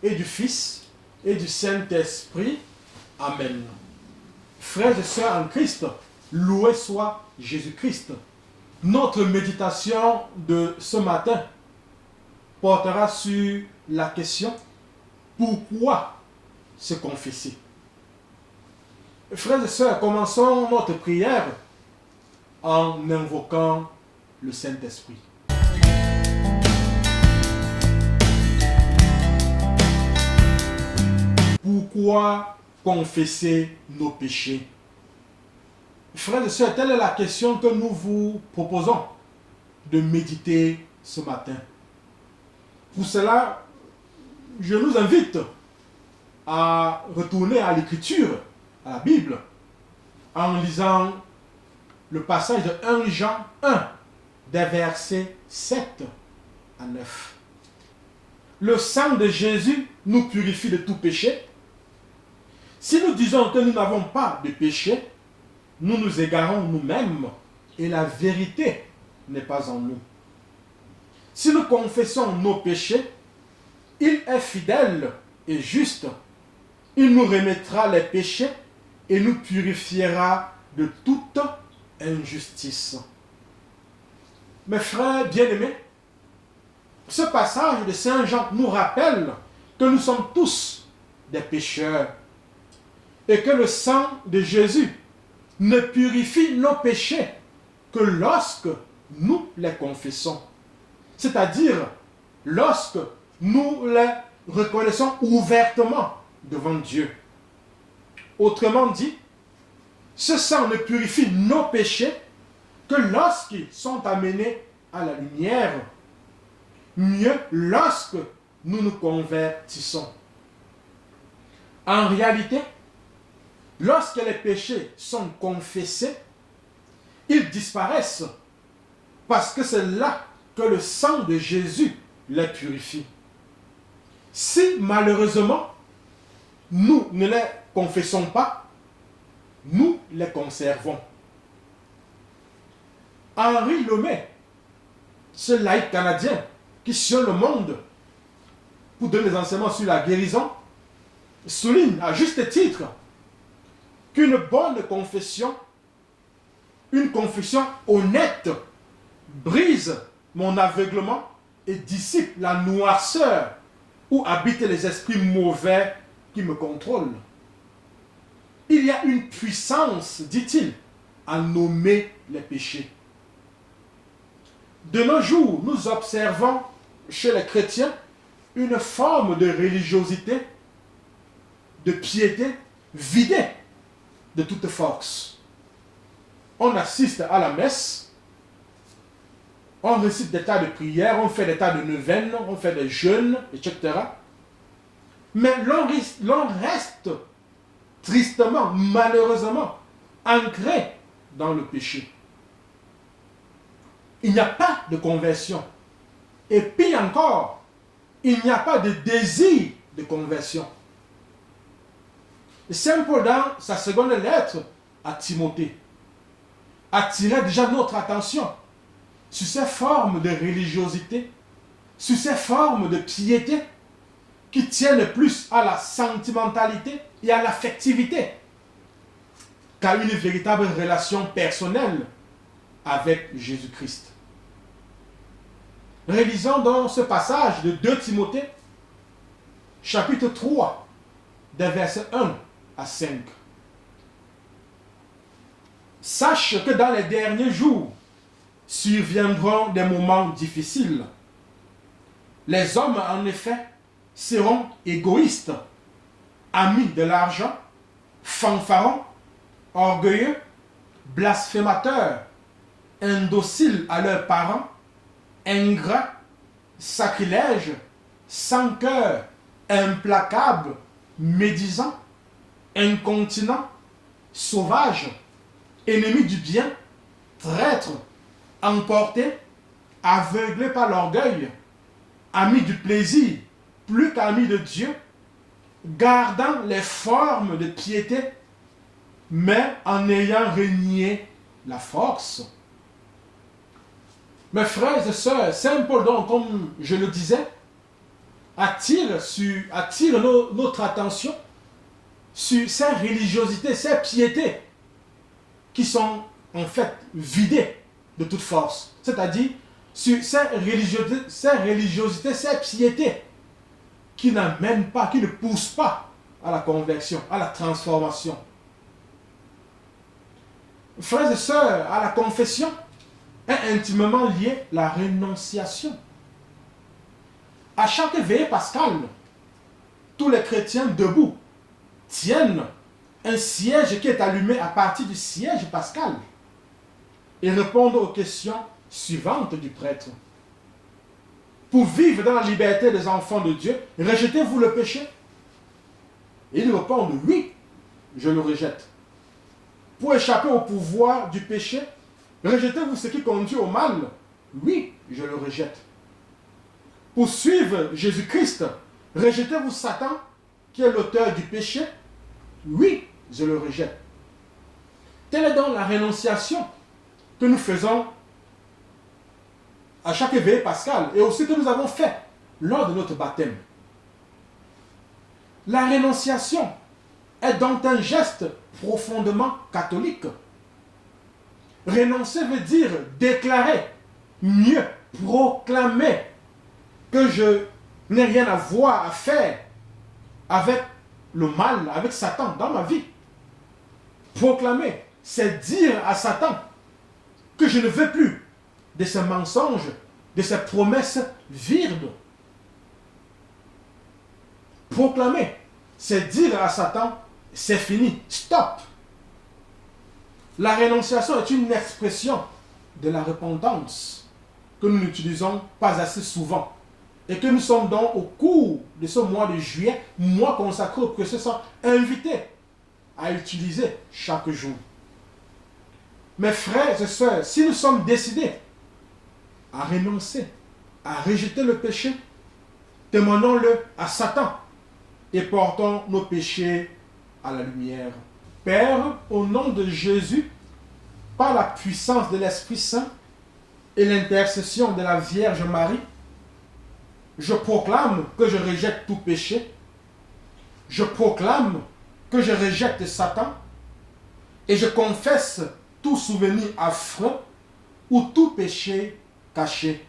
et du Fils et du Saint-Esprit. Amen. Frères et sœurs en Christ, loué soit Jésus-Christ. Notre méditation de ce matin portera sur la question « Pourquoi se confesser ?» Frères et sœurs, commençons notre prière en invoquant le Saint-Esprit. Pourquoi confesser nos péchés? Frères et sœurs, telle est la question que nous vous proposons de méditer ce matin. Pour cela, je nous invite à retourner à l'Écriture, à la Bible, en lisant le passage de 1 Jean 1, des versets 7 à 9. Le sang de Jésus nous purifie de tout péché. Si nous disons que nous n'avons pas de péché, nous nous égarons nous-mêmes et la vérité n'est pas en nous. Si nous confessons nos péchés, il est fidèle et juste. Il nous remettra les péchés et nous purifiera de toute injustice. Mes frères bien-aimés, ce passage de Saint Jean nous rappelle que nous sommes tous des pécheurs et que le sang de Jésus ne purifie nos péchés que lorsque nous les confessons. C'est-à-dire lorsque nous les reconnaissons ouvertement devant Dieu. Autrement dit, ce sang ne purifie nos péchés que lorsqu'ils sont amenés à la lumière, mieux lorsque nous nous convertissons. En réalité, lorsque les péchés sont confessés, ils disparaissent parce que c'est là que le sang de Jésus les purifie. Si malheureusement, nous ne les confessons pas, nous les conservons. Henri Lemay, ce laïc canadien qui sillonne le monde pour donner des enseignements sur la guérison, souligne à juste titre qu'une bonne confession, une confession honnête, brise mon aveuglement et dissipe la noirceur où habitent les esprits mauvais qui me contrôlent. Il y a une puissance, dit-il, à nommer les péchés. De nos jours, nous observons chez les chrétiens une forme de religiosité, de piété vidée de toute force. On assiste à la messe, on récite des tas de prières, on fait des tas de neuvaines, on fait des jeûnes, etc. Mais l'on reste tristement, malheureusement, ancré dans le péché. Il n'y a pas de conversion. Et pire encore, il n'y a pas de désir de conversion. Saint Paul, dans sa seconde lettre à Timothée, attirait déjà notre attention sur ces formes de religiosité, sur ces formes de piété qui tiennent plus à la sentimentalité et à l'affectivité qu'à une véritable relation personnelle avec Jésus-Christ. Relisons donc ce passage de 2 Timothée, chapitre 3, des versets 1 à 5. Sache que dans les derniers jours surviendront des moments difficiles. Les hommes, en effet, seront égoïstes, amis de l'argent, fanfarons, orgueilleux, blasphémateurs, indociles à leurs parents, ingrats, sacrilèges, sans cœur, implacables, médisants, incontinents, sauvages, ennemis du bien, traîtres, emportés, aveuglés par l'orgueil, amis du plaisir plus qu'amis de Dieu, gardant les formes de piété, mais en ayant renié la force. Mes frères et sœurs, Saint Paul, donc, comme je le disais, attire notre attention sur ces religiosités, ces piétés qui sont en fait vidées de toute force. C'est-à-dire sur ces religiosités, ces piétés qui n'amènent pas, qui ne poussent pas à la conversion, à la transformation. Frères et sœurs, à la confession est intimement liée la rénonciation. À chaque veillée pascale, tous les chrétiens debout tiennent un siège qui est allumé à partir du siège pascal et répondent aux questions suivantes du prêtre. Pour vivre dans la liberté des enfants de Dieu, rejetez-vous le péché? Et ils répondent, oui, je le rejette. Pour échapper au pouvoir du péché, rejetez-vous ce qui conduit au mal? Oui, je le rejette. Pour suivre Jésus-Christ, rejetez-vous Satan, qui est l'auteur du péché? Oui, je le rejette. Telle est donc la rénonciation que nous faisons à chaque veillée pascale et aussi que nous avons fait lors de notre baptême. La rénonciation est donc un geste profondément catholique. Renoncer veut dire déclarer, mieux proclamer que je n'ai rien à voir, à faire avec le mal, avec Satan dans ma vie. Proclamer, c'est dire à Satan que je ne veux plus de ces mensonges, de ces promesses vides. Proclamer, c'est dire à Satan, c'est fini, stop. La rénonciation est une expression de la repentance que nous n'utilisons pas assez souvent et que nous sommes donc au cours de ce mois de juillet, mois consacré au précieux sang, invités à utiliser chaque jour. Mes frères et sœurs, si nous sommes décidés à renoncer, à rejeter le péché, témoignons-le à Satan et portons nos péchés à la lumière. Père, au nom de Jésus, par la puissance de l'Esprit Saint et l'intercession de la Vierge Marie, je proclame que je rejette tout péché. Je proclame que je rejette Satan et je confesse tout souvenir affreux ou tout péché caché.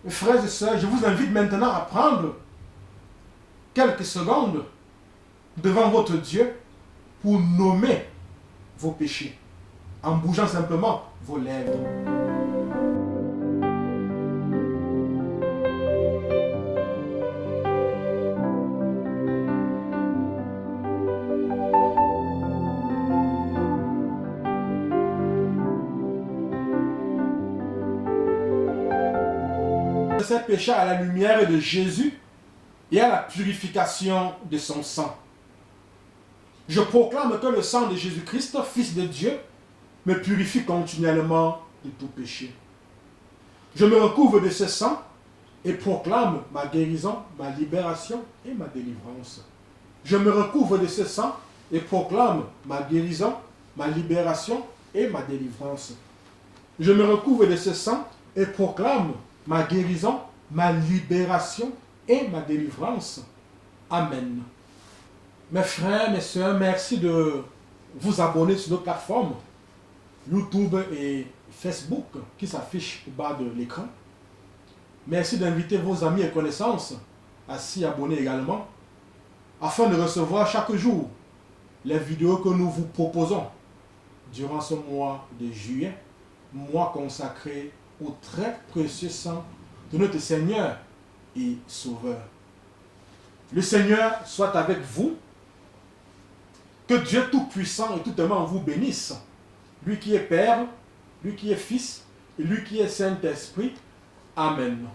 Frères et sœurs, je vous invite maintenant à prendre quelques secondes devant votre Dieu pour nommer vos péchés en bougeant simplement vos lèvres. Ces péchés à la lumière de Jésus et à la purification de son sang. Je proclame que le sang de Jésus-Christ, Fils de Dieu, me purifie continuellement de tout péché. Je me recouvre de ce sang et proclame ma guérison, ma libération et ma délivrance. Je me recouvre de ce sang et proclame ma guérison, ma libération et ma délivrance. Je me recouvre de ce sang et proclame ma guérison, ma libération et ma délivrance. Amen. Mes frères, mes sœurs, merci de vous abonner sur nos plateformes YouTube et Facebook qui s'affichent au bas de l'écran. Merci d'inviter vos amis et connaissances à s'y abonner également afin de recevoir chaque jour les vidéos que nous vous proposons durant ce mois de juillet, mois consacré au très précieux sang de notre Seigneur et Sauveur. Le Seigneur soit avec vous. Que Dieu Tout-Puissant et Tout-Aimant vous bénisse. Lui qui est Père, lui qui est Fils et lui qui est Saint-Esprit. Amen.